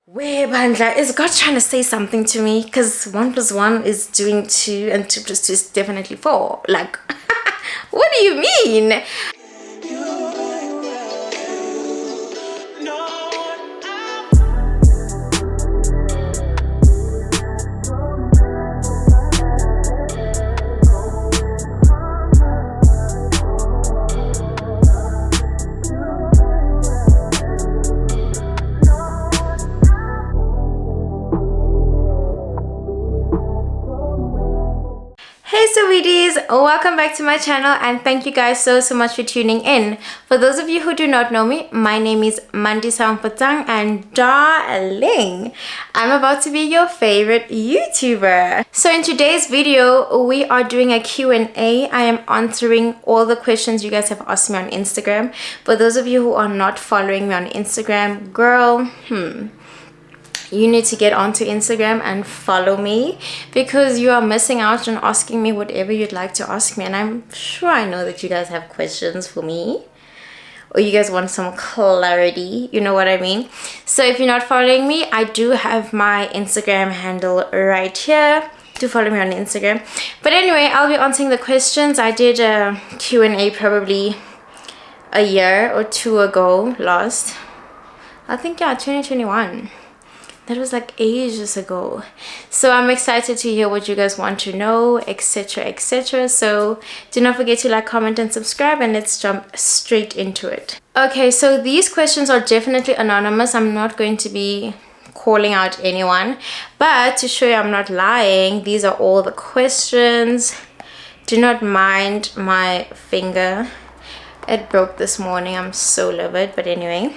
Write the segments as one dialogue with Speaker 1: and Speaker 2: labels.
Speaker 1: Where Bandla, is God trying to say something to me? Because 1 plus 1 is doing 2 and 2 plus 2 is definitely 4. Like, what do you mean? Hey Saweeties, welcome back to my channel and thank you guys so much for tuning in. For those of you who do not know me, my name is Mandisa Mpotsang and darling, I'm about to be your favorite YouTuber. So in today's video, we are doing a Q&A. I am answering all the questions you guys have asked me on Instagram. For those of you who are not following me on Instagram, girl, you need to get onto Instagram and follow me because you are missing out on asking me whatever you'd like to ask me, and I'm sure I know that you guys have questions for me or you guys want some clarity, you know what I mean. So if you're not following me, I do have my Instagram handle right here to follow me on Instagram. But anyway, I'll be answering the questions. I did a Q&A probably a year or two ago, last, I think, yeah, 2021. That was like ages ago. So I'm excited to hear what you guys want to know, etc, etc. So do not forget to like, comment and subscribe, and let's jump straight into it. Okay, so these questions are definitely anonymous. I'm not going to be calling out anyone, but to show you I'm not lying, these are all the questions. Do not mind my finger. It broke this morning. I'm so livid, but anyway,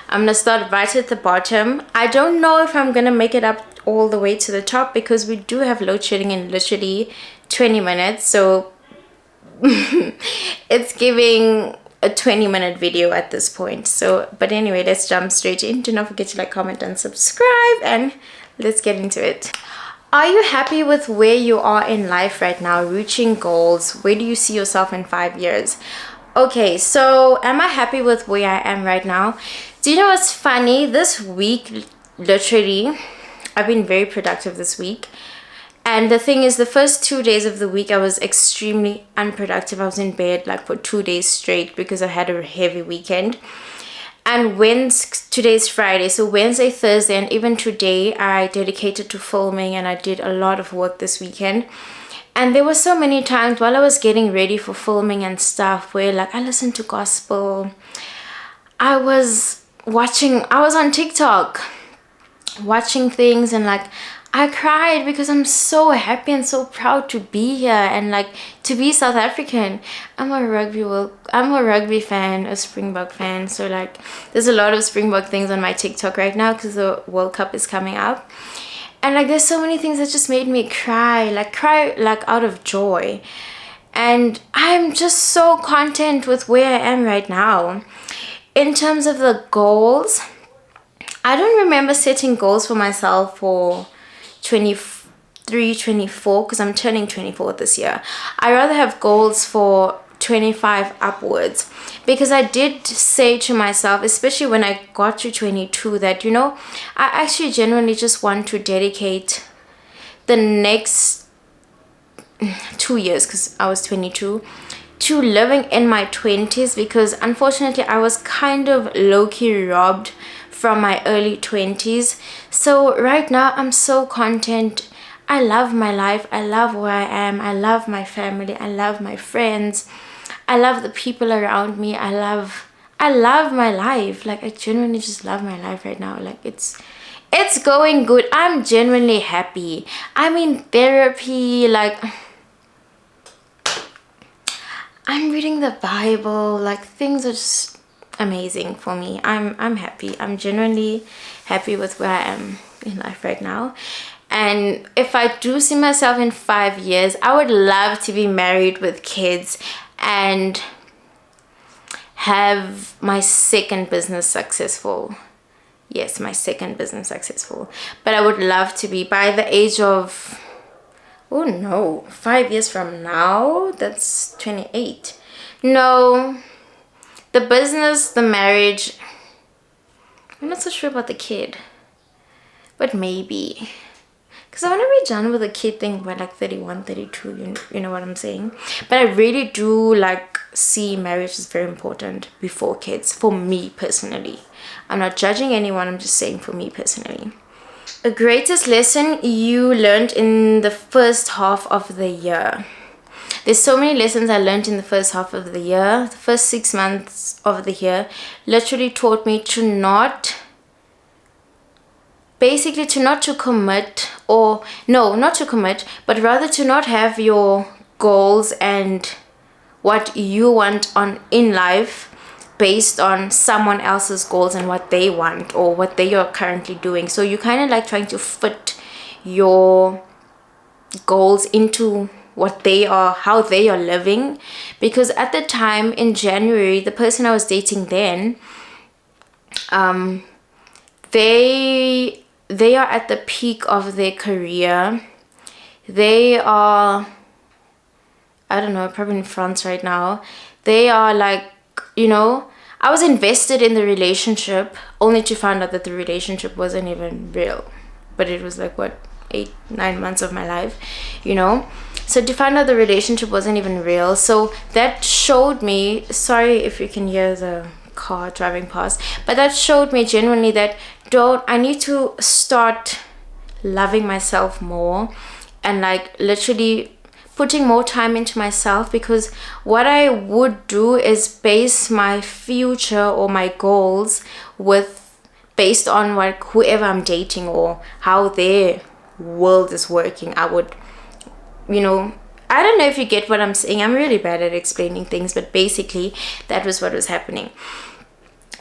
Speaker 1: I'm gonna start right at the bottom. I don't know if I'm gonna make it up all the way to the top because we do have load shedding in literally 20 minutes. So it's giving a 20-minute video at this point. So, but anyway, let's jump straight in. Do not forget to like, comment and subscribe, and let's get into it. Are you happy with where you are in life right now, reaching goals? Where do you see yourself in 5 years? Okay, so am I happy with where I am right now? Do you know what's funny? This week, literally, I've been very productive this week. And the thing is, the first 2 days of the week, I was extremely unproductive. I was in bed like for 2 days straight because I had a heavy weekend. And today's Friday, so Wednesday, Thursday, and even today, I dedicated to filming, and I did a lot of work this weekend. And there were so many times while I was getting ready for filming and stuff where like I listened to gospel. I was on TikTok watching things, and like I cried because I'm so happy and so proud to be here and like to be South African. I'm a rugby fan, a Springbok fan, so like there's a lot of Springbok things on my TikTok right now because the World Cup is coming up. And like there's so many things that just made me cry like out of joy. And I'm just so content with where I am right now. In terms of the goals, I don't remember setting goals for myself for 23, 24 because I'm turning 24 this year. I rather have goals for 25 upwards, because I did say to myself, especially when I got to 22, that, you know, I actually genuinely just want to dedicate the next 2 years, because I was 22, to living in my 20s, because unfortunately I was kind of low-key robbed from my early 20s. So right now I'm so content. I love my life. I love where I am. I love my family. I love my friends. I love the people around me. I love my life. Like I genuinely just love my life right now. Like it's going good. I'm genuinely happy. I'm in therapy. Like I'm reading the Bible. Like things are just amazing for me. I'm happy. I'm genuinely happy with where I am in life right now. And if I do see myself in 5 years, I would love to be married with kids and have my second business successful. Yes, my second business successful. But I would love to be by the age of, oh no, 5 years from now, that's 28. No, the business, the marriage, I'm not so sure about the kid. but maybe. Because I want to be done with the kid thing by like 31, 32, you know what I'm saying? But I really do like see marriage is very important before kids, for me personally. I'm not judging anyone, I'm just saying for me personally. The greatest lesson you learned in the first half of the year. There's so many lessons I learned in the first half of the year. The first 6 months of the year literally taught me to not commit, or no, not to commit, but rather to not have your goals and what you want in life based on someone else's goals and what they want or what they are currently doing. So you kind of like trying to fit your goals into what they are, how they are living. Because at the time in January, the person I was dating then, they are at the peak of their career. They are, I don't know, probably in France right now. They are like, you know, I was invested in the relationship only to find out that the relationship wasn't even real. But it was like, what, 8-9 months of my life, you know? So to find out the relationship wasn't even real. So that showed me, sorry if you can hear the car driving past, but that showed me genuinely that I need to start loving myself more and like literally putting more time into myself. Because what I would do is base my future or my goals based on like whoever I'm dating or how their world is working. I would, you know, I don't know if you get what I'm saying. I'm really bad at explaining things, but basically that was what was happening.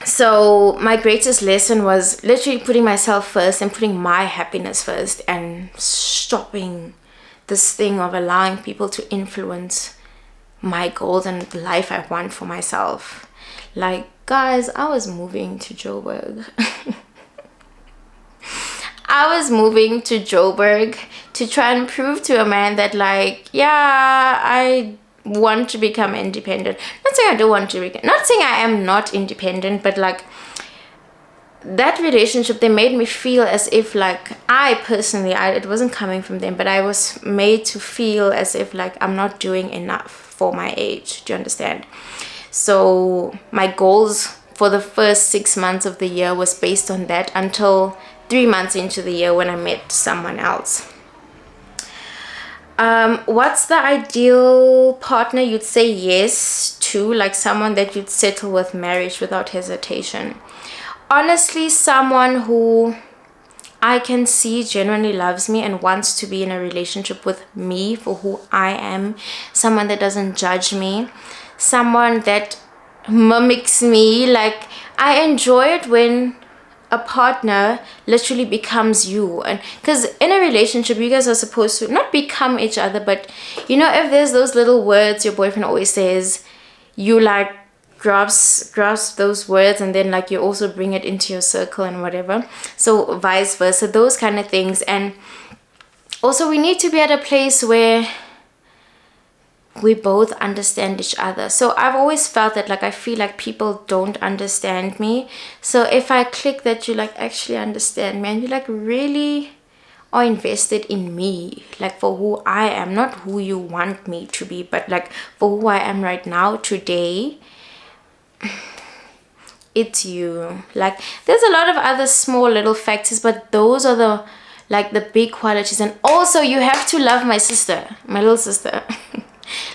Speaker 1: So my greatest lesson was literally putting myself first and putting my happiness first and stopping this thing of allowing people to influence my goals and the life I want for myself. Like, guys, I was moving to Joburg. I was moving to Joburg to try and prove to a man that, like, yeah, I want to become independent. Not saying I don't want to not saying I am not independent, but like that relationship, they made me feel as if like I personally, it wasn't coming from them, but I was made to feel as if like I'm not doing enough for my age. Do you understand? So my goals for the first 6 months of the year was based on that until 3 months into the year when I met someone else. What's the ideal partner you'd say yes to, like someone that you'd settle with marriage without hesitation? Honestly, someone who I can see genuinely loves me and wants to be in a relationship with me for who I am. Someone that doesn't judge me. Someone that mimics me. Like, I enjoy it when a partner literally becomes you. And because in a relationship, you guys are supposed to not become each other, but you know, if there's those little words your boyfriend always says, you like grasp those words, and then like you also bring it into your circle and whatever. So vice versa, those kind of things. And also we need to be at a place where we both understand each other. So I've always felt that, like, I feel like people don't understand me. So if I click that you like actually understand me and you like really are invested in me, like for who I am, not who you want me to be, but like for who I am right now, today, it's you. Like, there's a lot of other small little factors, but those are the like the big qualities. And also you have to love my sister, my little sister.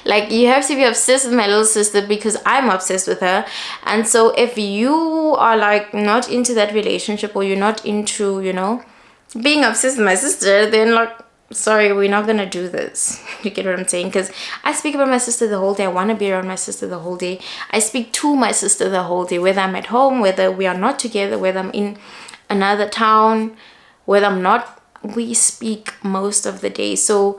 Speaker 1: Like, you have to be obsessed with my little sister because I'm obsessed with her. And so if you are like not into that relationship, or you're not into, you know, being obsessed with my sister, then like, sorry, we're not gonna do this. You get what I'm saying? Because I speak about my sister the whole day. I want to be around my sister the whole day. I speak to my sister the whole day, whether I'm at home, whether we are not together, whether I'm in another town, whether I'm not, we speak most of the day. So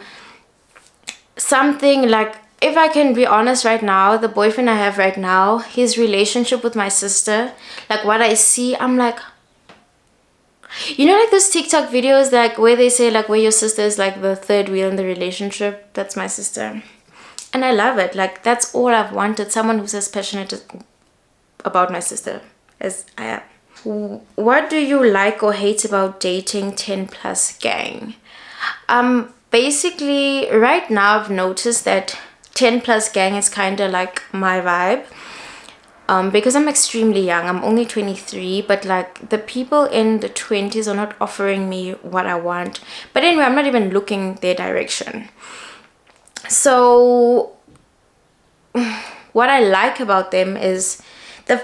Speaker 1: something like, if I can be honest right now, the boyfriend I have right now, his relationship with my sister, like what I see, I'm like, you know, like those TikTok videos like where they say like where your sister is like the third wheel in the relationship. That's my sister, and I love it. Like, that's all I've wanted, someone who's as passionate about my sister as I am. What do you like or hate about dating 10 plus gang? Basically right now I've noticed that 10 plus gang is kind of like my vibe. Because I'm extremely young, I'm only 23, but like the people in the 20s are not offering me what I want. But anyway, I'm not even looking their direction. So what I like about them is the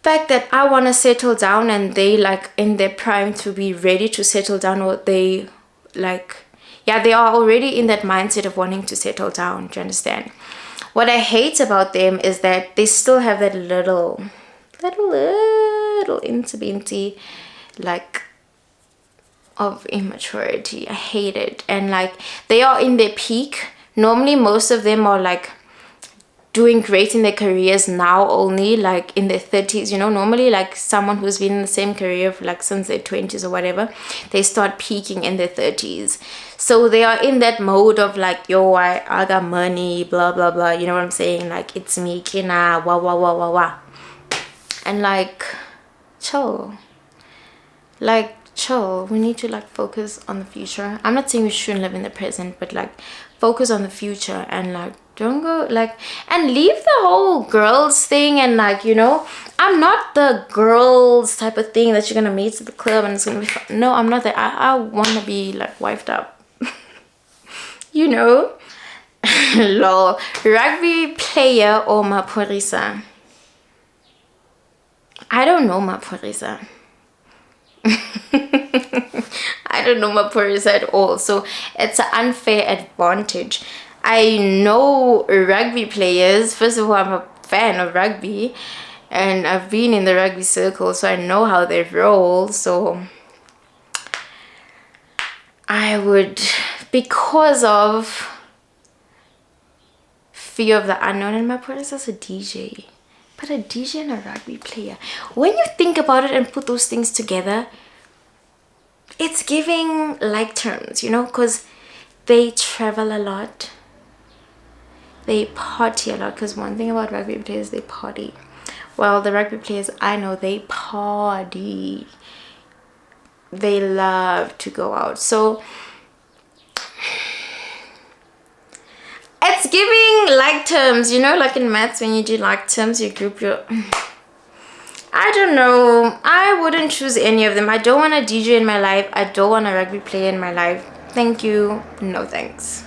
Speaker 1: fact that I want to settle down and they like in their prime to be ready to settle down, or they like, yeah, they are already in that mindset of wanting to settle down. Do you understand? What I hate about them is that they still have that little intimacy, like, of immaturity. I hate it. And like, they are in their peak. Normally, most of them are like doing great in their careers now, only like in their 30s, you know. Normally, like someone who's been in the same career for like since their 20s or whatever, they start peaking in their 30s. So they are in that mode of like, yo, I got money, blah blah blah, you know what I'm saying? Like, it's me, kina, wah wah wah wah wah. And like, chill. Like, chill. We need to like focus on the future. I'm not saying we shouldn't live in the present, but like focus on the future, and like don't go like, and leave the whole girls thing. And like, you know, I'm not the girls type of thing that you're gonna meet at the club and it's gonna be fun. No, I'm not that. I want to be like wifed up. You know. Lol. Rugby player or Maphorisa? I don't know Maphorisa. I don't know Maphorisa at all, so it's an unfair advantage. I know rugby players. First of all, I'm a fan of rugby and I've been in the rugby circle, so I know how they roll. So I would, because of fear of the unknown, and Maphorisa is a DJ. But a DJ and a rugby player, when you think about it and put those things together, it's giving like terms, you know, because they travel a lot, they party a lot. Because one thing about rugby players, they party. Well, the rugby players I know, they party, they love to go out. So it's giving like terms, you know, like in maths when you do like terms, you group your, I don't know. I wouldn't choose any of them. I don't want a DJ in my life. I don't want a rugby player in my life. Thank you. No thanks.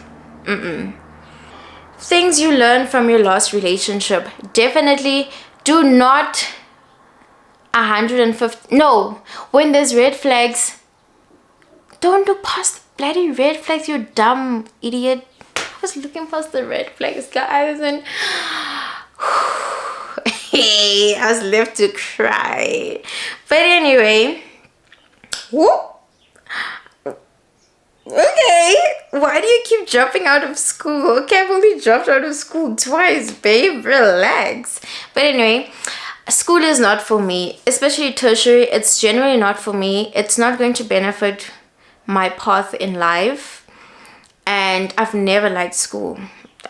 Speaker 1: Things you learn from your last relationship. Definitely do not 150. No. When there's red flags, don't look past the bloody red flags, you dumb idiot. I was looking past the red flags, guys, and hey, I was left to cry. But anyway, whoop. Okay, why do you keep dropping out of school? Okay, I've only dropped out of school twice, babe. Relax. But anyway, school is not for me, especially tertiary. It's generally not for me. It's not going to benefit my path in life, and I've never liked school.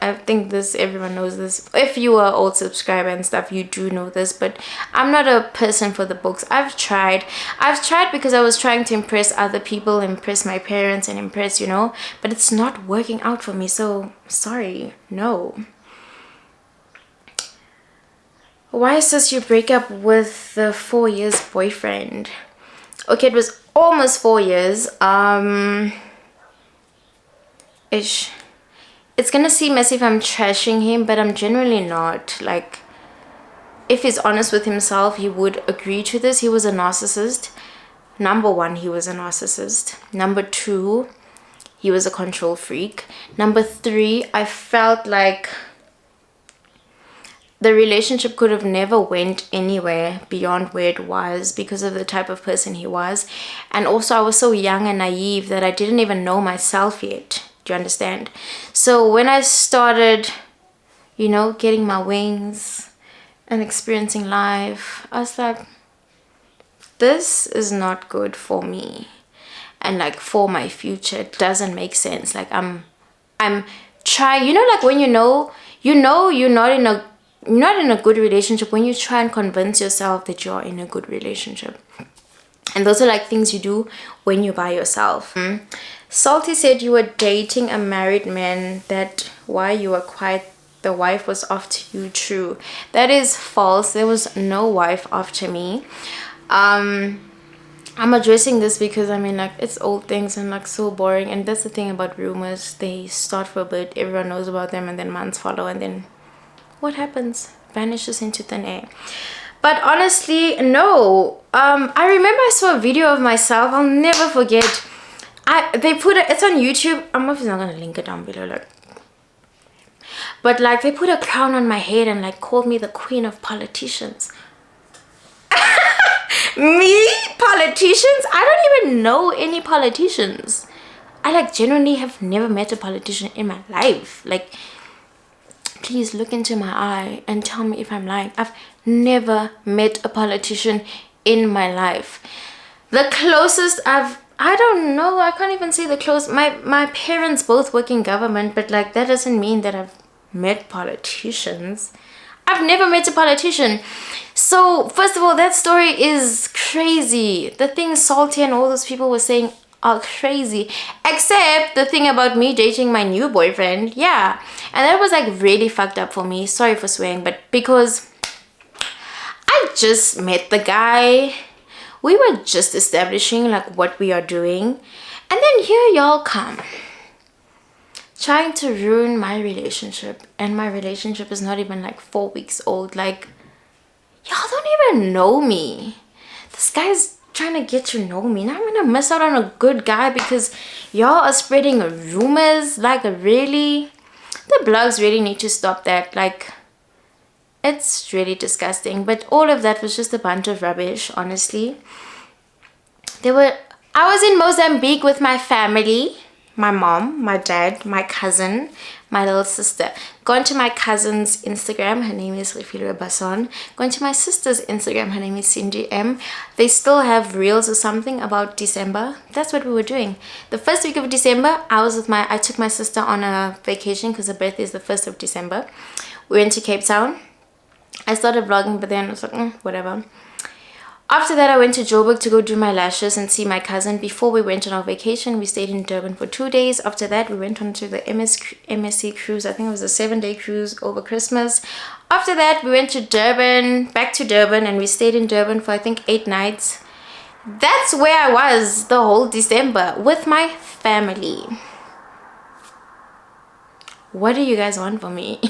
Speaker 1: I think this, everyone knows this. If you are old subscriber and stuff, you do know this, but I'm not a person for the books. I've tried because I was trying to impress other people, impress my parents and impress, you know, but it's not working out for me. So sorry, no. Why sis you break up with the 4 years boyfriend? Okay, it was almost 4 years. Ish. It's gonna seem as if I'm trashing him, but I'm generally not. Like, if he's honest with himself, he would agree to this. He was a narcissist. Number one, he was a narcissist. Number two, he was a control freak. Number three, I felt like the relationship could have never went anywhere beyond where it was because of the type of person he was. And also, I was so young and naive that I didn't even know myself yet. Do you understand? So when I started, you know, getting my wings and experiencing life, I was like, this is not good for me, and like for my future. It doesn't make sense. Like I'm trying, you know, like when you know you're not in a good relationship, when you try and convince yourself that you're in a good relationship. And those are like things you do when you're by yourself. Salty said you were dating a married man, that why you were quiet, the wife was after you. True, that is false. There was no wife after me. I'm addressing this because I mean, like, it's old things and like so boring. And that's the thing about rumors, they start for a bit, everyone knows about them, and then months follow, and then what happens? Vanishes into thin air. But honestly, no. I remember I saw a video of myself, I'll never forget. They put it, it's on YouTube. I'm obviously not gonna link it down below, like, but like they put a crown on my head and like called me the queen of politicians. Me? Politicians? I don't even know any politicians. I like genuinely have never met a politician in my life. Like, please look into my eye and tell me if I'm lying. I've never met a politician in my life. The closest I don't know, I can't even say the close. My parents both work in government, but like that doesn't mean that I've met politicians. I've never met a politician. So first of all, that story is crazy. The things Salty and all those people were saying are crazy, except the thing about me dating my new boyfriend. Yeah, and that was like really fucked up for me. Sorry for swearing, but because I just met the guy, we were just establishing like what we are doing, and then here y'all come trying to ruin my relationship. And my relationship is not even like 4 weeks old. Like, y'all don't even know me. This guy's trying to get to know me. Now I'm gonna miss out on a good guy because y'all are spreading rumors. Like, really? The blogs really need to stop that. Like, it's really disgusting. But all of that was just a bunch of rubbish, honestly. I was in Mozambique with my family. My mom, my dad, my cousin, my little sister. Gone to my cousin's Instagram, her name is Refilwe Basson. Gone to my sister's Instagram, her name is Cindy M. They still have reels or something about December. That's what we were doing. The first week of December, I took my sister on a vacation because her birthday is the 1st of December. We went to Cape Town. I started vlogging, but then I was like, whatever. After that, I went to Joburg to go do my lashes and see my cousin. Before we went on our vacation, we stayed in Durban for 2 days. After that, we went on to the MSC cruise. I think it was a 7-day cruise over Christmas. After that, we went to Durban, back to Durban, and we stayed in Durban for I think 8 nights. That's where I was the whole December with my family. What do you guys want from me?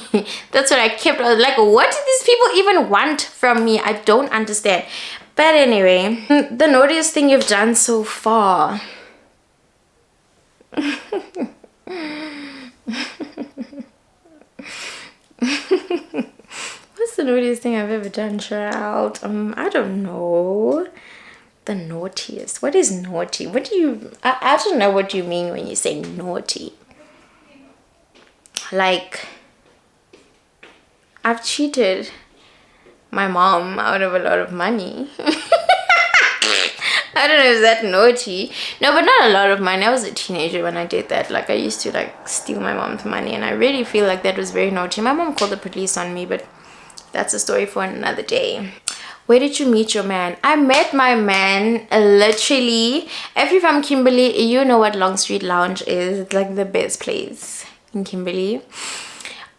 Speaker 1: That's what I kept. I was like, what do these people even want from me? I don't understand. But anyway, the naughtiest thing you've done so far. What's the naughtiest thing I've ever done, child? I don't know. The naughtiest. What is naughty? What do you... I don't know what you mean when you say naughty. Like, I've cheated my mom out of a lot of money. I don't know if that's naughty. No, but not a lot of money. I was a teenager when I did that. Like, I used to like steal my mom's money, and I really feel like that was very naughty. My mom called the police on me, but that's a story for another day. Where did you meet your man? I met my man literally, if you're from Kimberley, you know what Long Street Lounge is. It's like the best place in Kimberley.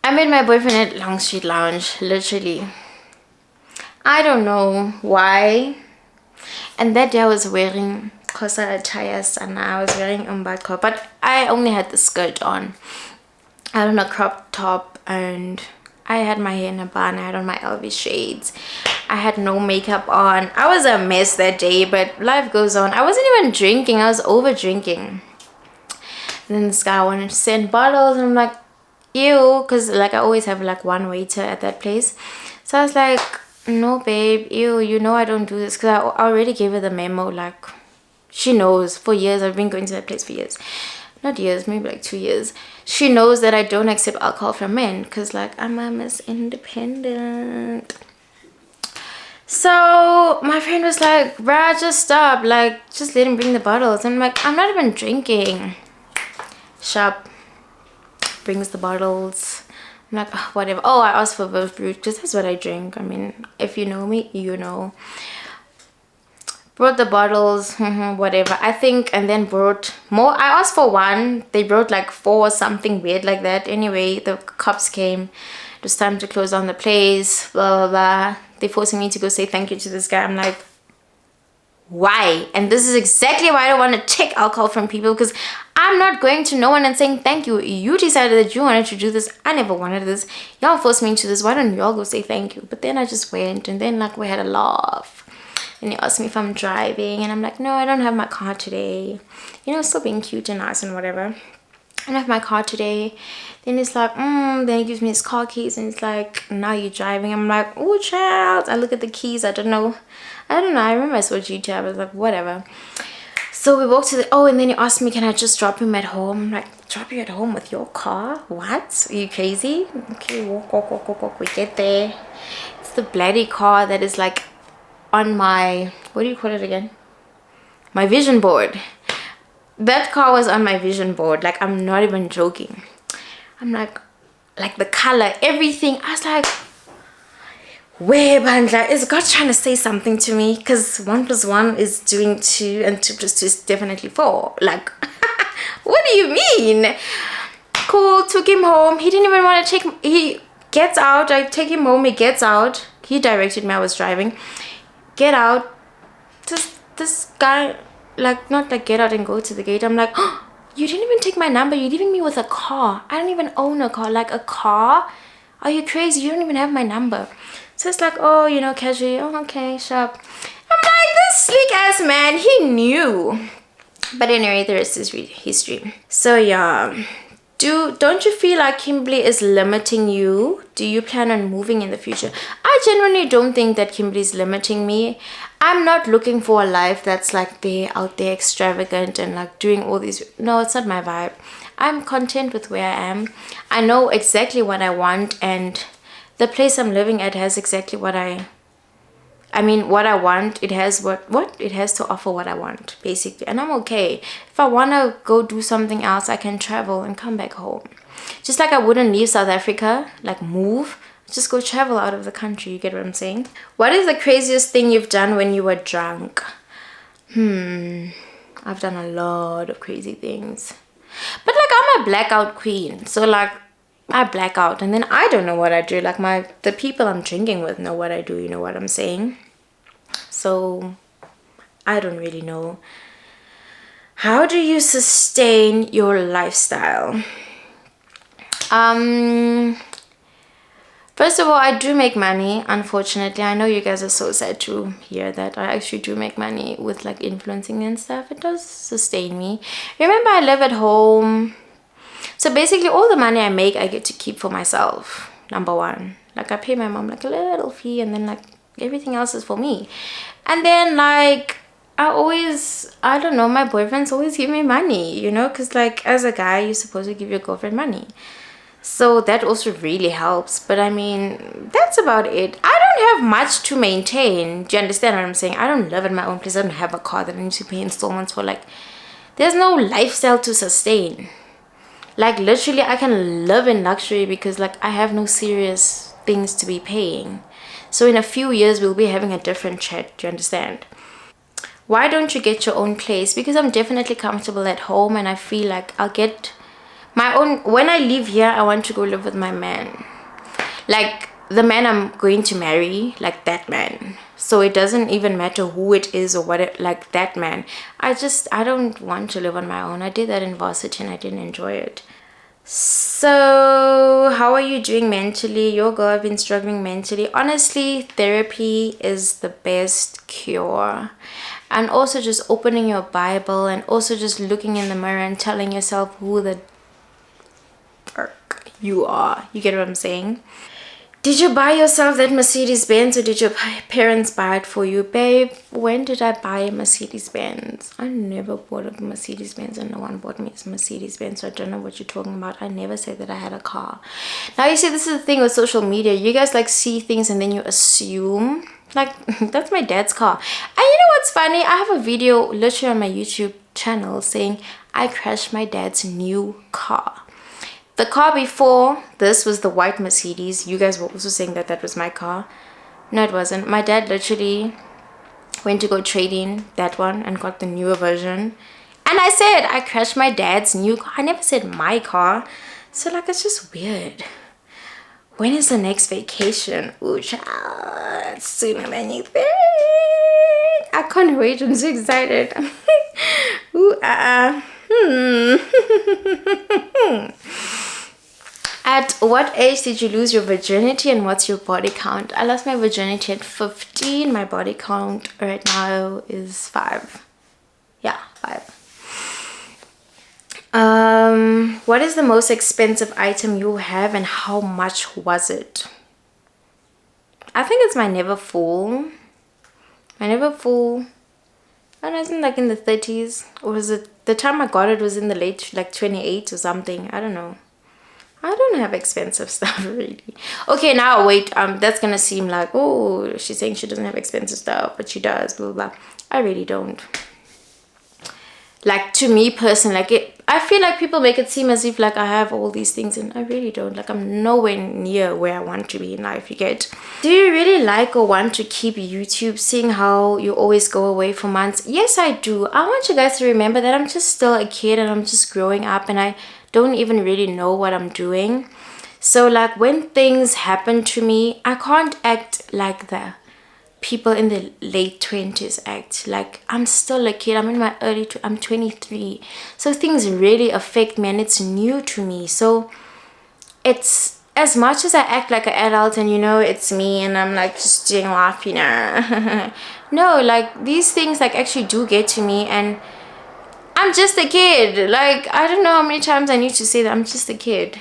Speaker 1: I met my boyfriend at Long Street Lounge, literally. I don't know why. And that day I was wearing Kosa attires and I was wearing umbako, but I only had the skirt on. I had on a crop top and I had my hair in a bun. I had on my LV shades. I had no makeup on. I was a mess that day, but life goes on. I wasn't even drinking. I was over drinking. And then this guy wanted to send bottles and I'm like, ew, because like I always have like one waiter at that place. So I was like, no babe, ew, you know I don't do this, because I already gave her the memo. Like, she knows. For years, I've been going to that place for years. Not years, maybe like 2 years. She knows that I don't accept alcohol from men, because like I'm a Miss Independent. So my friend was like, bruh, just stop, like just let him bring the bottles. And I'm like, I'm not even drinking. Sharp brings the bottles. I'm like, oh, whatever. Oh, I asked for Veuve Brut because that's what I drink. I mean, if you know me, you know. brought the bottles, whatever, I think, and then brought more. I asked for one, they brought like 4 or something weird like that. Anyway, the cops came. It was time to close down the place, blah blah blah. They forcing me to go say thank you to this guy. I'm like, why? And this is exactly why I don't want to take alcohol from people, because I'm not going to no one and saying thank you. You decided that you wanted to do this. I never wanted this. Y'all forced me into this. Why don't y'all go say thank you? But then I just went, and then like we had a laugh. And he asked me if I'm driving, and I'm like, no, I don't have my car today. You know, still being cute and nice and whatever. I don't have my car today. Then he's like, then he gives me his car keys, and he's like, now you're driving. I'm like, oh child. I look at the keys. I don't know. I remember I saw YouTube. I was like, whatever. So we walked to the, and then he asked me, can I just drop him at home? I'm like, drop you at home with your car? What? Are you crazy? Okay, walk. We get there. It's the bloody car that is like on my, what do you call it again? My vision board. That car was on my vision board. Like, I'm not even joking. I'm like the color, everything. I was like, where, Bandla? Is God trying to say something to me? Because 1 + 1 is doing 2, and 2 + 2 is definitely 4. Like, what do you mean? Cool, took him home. He didn't even want to take, he gets out. I take him home, he gets out. He directed me, I was driving. Get out. This guy, like, not like get out and go to the gate. I'm like, oh, you didn't even take my number. You're leaving me with a car. I don't even own a car. Like, a car? Are you crazy? You don't even have my number. So it's like, oh, you know, casually, oh, okay, sharp. I'm like, this sleek ass man, he knew. But anyway, the rest is history. So yeah, don't you feel like Kimberly is limiting you? Do you plan on moving in the future? I genuinely don't think that Kimberly is limiting me. I'm not looking for a life that's like out there extravagant and like doing all these. No, it's not my vibe. I'm content with where I am. I know exactly what I want, and the place I'm living at has exactly what I want. It has what it has to offer, what I want, basically, and I'm okay. If I want to go do something else, I can travel and come back home. Just like I wouldn't leave South Africa, like move, just go travel out of the country. You get what I'm saying? What is the craziest thing you've done when you were drunk? I've done a lot of crazy things, but like, I'm a blackout queen, so like, I black out and then I don't know what I do. Like, the people I'm drinking with know what I do, you know what I'm saying? So I don't really know. How do you sustain your lifestyle? First of all, I do make money, unfortunately. I know you guys are so sad to hear that. I actually do make money with like influencing and stuff. It does sustain me. Remember, I live at home. So basically, all the money I make, I get to keep for myself. Number one. Like, I pay my mom like a little fee, and then like everything else is for me. And then like, I don't know, my boyfriends always give me money, you know, because like, as a guy, you're supposed to give your girlfriend money. So that also really helps. But I mean, that's about it. I don't have much to maintain. Do you understand what I'm saying? I don't live in my own place. I don't have a car that I need to pay installments for. Like, there's no lifestyle to sustain. Like, literally, I can live in luxury because like, I have no serious things to be paying. So in a few years, we'll be having a different chat. Do you understand? Why don't you get your own place? Because I'm definitely comfortable at home, and I feel like I'll get my own. When I leave here, I want to go live with my man, like the man I'm going to marry, like that man. So it doesn't even matter who it is or what it, like that man. I don't want to live on my own. I did that in varsity and I didn't enjoy it. So how are you doing mentally? Your girl, I've been struggling mentally. Honestly, therapy is the best cure. And also just opening your Bible, and also just looking in the mirror and telling yourself who the fuck you are. You get what I'm saying? Did you buy yourself that Mercedes Benz, or did your parents buy it for you? Babe, when did I buy a Mercedes Benz? I never bought a Mercedes Benz, and no one bought me a Mercedes Benz, so I don't know what you're talking about. I never said that I had a car. Now, you see, this is the thing with social media. You guys like see things and then you assume. Like, that's my dad's car. And you know what's funny? I have a video literally on my YouTube channel saying I crashed my dad's new car. The car before this was the white Mercedes. You guys were also saying that that was my car. No, it wasn't. My dad literally Went to go trade in that one and got the newer version. And I said I crashed my dad's new car. I never said my car. So like, it's just weird. When is the next vacation? Ooh, child, sooner than you think. I can't wait. I'm so excited. Ooh, At what age did you lose your virginity and what's your body count? I lost my virginity at 15. My body count right now is 5. Yeah, 5. What is the most expensive item you have and how much was it? I think it's my Never Full. My Never Full. I don't know, isn't like in the 30s, or was it the time I got it was in the late like 28 or something? I don't know. I don't have expensive stuff really. Okay, now wait, that's gonna seem like, oh, she's saying she doesn't have expensive stuff, but she does, blah blah blah. I really don't. Like, to me personally, like, I feel like people make it seem as if like I have all these things, and I really don't. Like, I'm nowhere near where I want to be in life, you get? Do you really like or want to keep YouTube, seeing how you always go away for months? Yes, I do. I want you guys to remember that I'm just still a kid and I'm just growing up and I don't even really know what I'm doing. So like, when things happen to me, I can't act like the people in the late 20s act. Like, I'm still a kid. I'm in my I'm 23. So things really affect me and it's new to me. So it's, as much as I act like an adult and you know it's me and I'm like just doing life, you know. No, like, these things like actually do get to me and I'm just a kid. Like, I don't know how many times I need to say that I'm just a kid.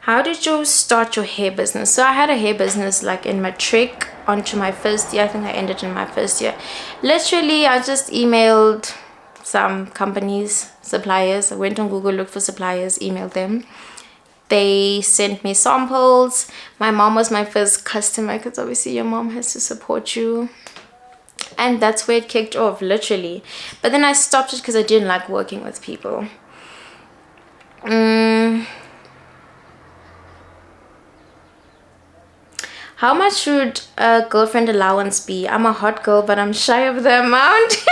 Speaker 1: How did you start your hair business? So I had a hair business like in matric onto my first year. I think I ended in my first year. Literally, I just emailed some companies, suppliers. I went on Google, looked for suppliers, emailed them. They sent me samples. My mom was my first customer because obviously your mom has to support you. And that's where it kicked off, literally. But then I stopped it because I didn't like working with people. How much should a girlfriend allowance be? I'm a hot girl, but I'm shy of the amount.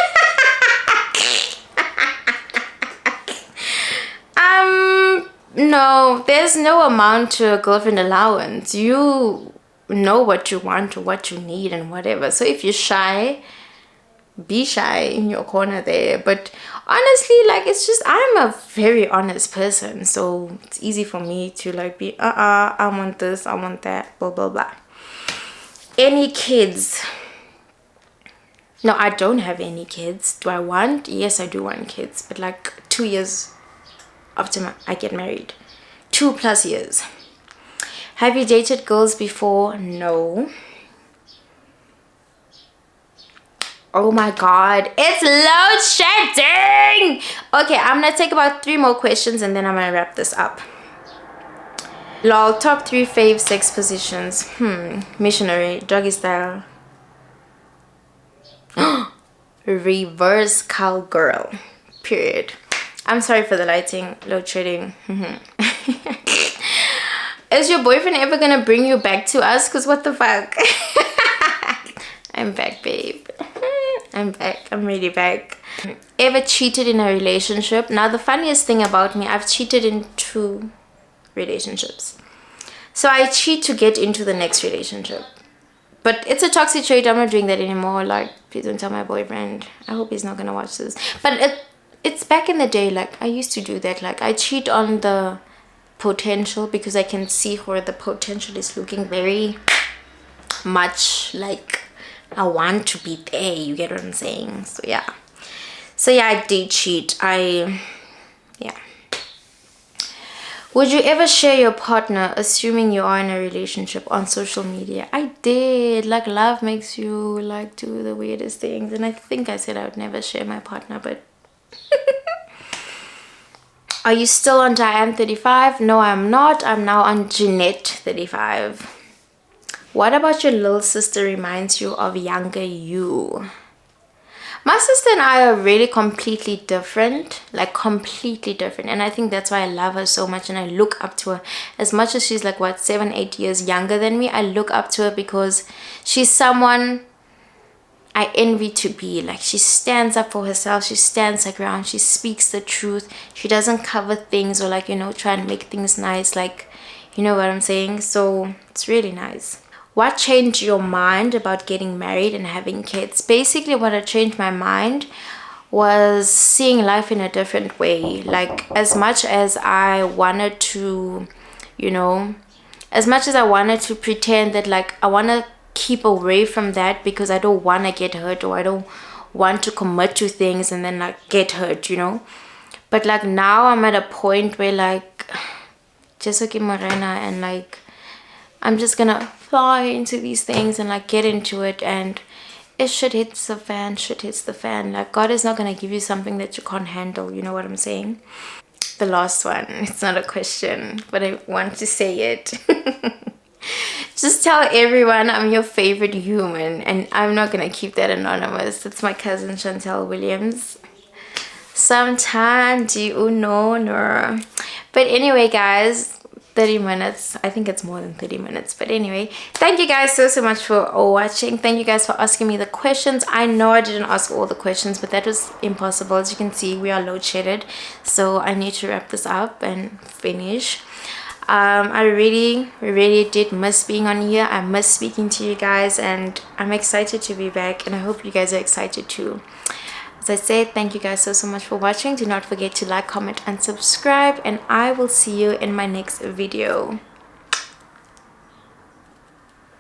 Speaker 1: No, there's no amount to a girlfriend allowance. You know what you want or what you need and whatever. So if you're shy, be shy in your corner there. But honestly, like, it's just, I'm a very honest person. So it's easy for me to like be, I want this, I want that, blah, blah, blah. Any kids? No, I don't have any kids. Do I want? Yes, I do want kids, but like 2 years after I get married. 2+ years. Have you dated girls before? No. Oh my god, it's load shedding. Okay, I'm gonna take about 3 more questions and then I'm gonna wrap this up. Lol, top 3 fave sex positions. Missionary, doggy style. Reverse cowgirl. Period. I'm sorry for the lighting. Load shedding. Is your boyfriend ever gonna bring you back to us? Cause what the fuck? I'm back, babe. I'm back. I'm really back. Ever cheated in a relationship? Now the funniest thing about me, I've cheated in 2 relationships. So I cheat to get into the next relationship. But it's a toxic trait. I'm not doing that anymore. Like, please don't tell my boyfriend. I hope he's not gonna watch this. But it's back in the day. Like, I used to do that. Like, I cheat on the potential because I can see where the potential is looking very much like I want to be there. You get what I'm saying? So yeah. So yeah, I did cheat. Yeah. Would you ever share your partner, assuming you are in a relationship, on social media? I did. Like, love makes you like do the weirdest things. And I think I said I would never share my partner, but are you still on Diane 35? No, I'm not. I'm now on Jeanette 35. What about your little sister reminds you of younger you? My sister and I are really completely different, like completely different. And I think that's why I love her so much and I look up to her. As much as she's like, what, 7-8 years younger than me, I look up to her because she's someone, I envy to be. Like, she stands up for herself, she stands her ground, she speaks the truth, she doesn't cover things or like, you know, try and make things nice, like, you know what I'm saying? So it's really nice. What changed your mind about getting married and having kids? Basically, what had changed my mind was seeing life in a different way. Like, as much as I wanted to, you know, as much as I wanted to pretend that like I want to keep away from that because I don't want to get hurt, or I don't want to commit to things and then like get hurt, you know. But like now I'm at a point where like just okay Morena, and like I'm just gonna fly into these things and like get into it, and if shit hits the fan, shit hits the fan. Like, God is not gonna give you something that you can't handle, you know what I'm saying? The last one, it's not a question, but I want to say it. Just tell everyone I'm your favorite human, and I'm not gonna keep that anonymous. It's my cousin Chantel Williams. Sometimes you know, no. But anyway, guys, 30 minutes. I think it's more than 30 minutes. But anyway, thank you guys so much for watching. Thank you guys for asking me the questions. I know I didn't ask all the questions, but that was impossible. As you can see, we are load shedded. So I need to wrap this up and finish. I really did miss being on here. I miss speaking to you guys, and I'm excited to be back, and I hope you guys are excited too. As I said, thank you guys so much for watching. Do not forget to like, comment, and subscribe, and I will see you in my next video.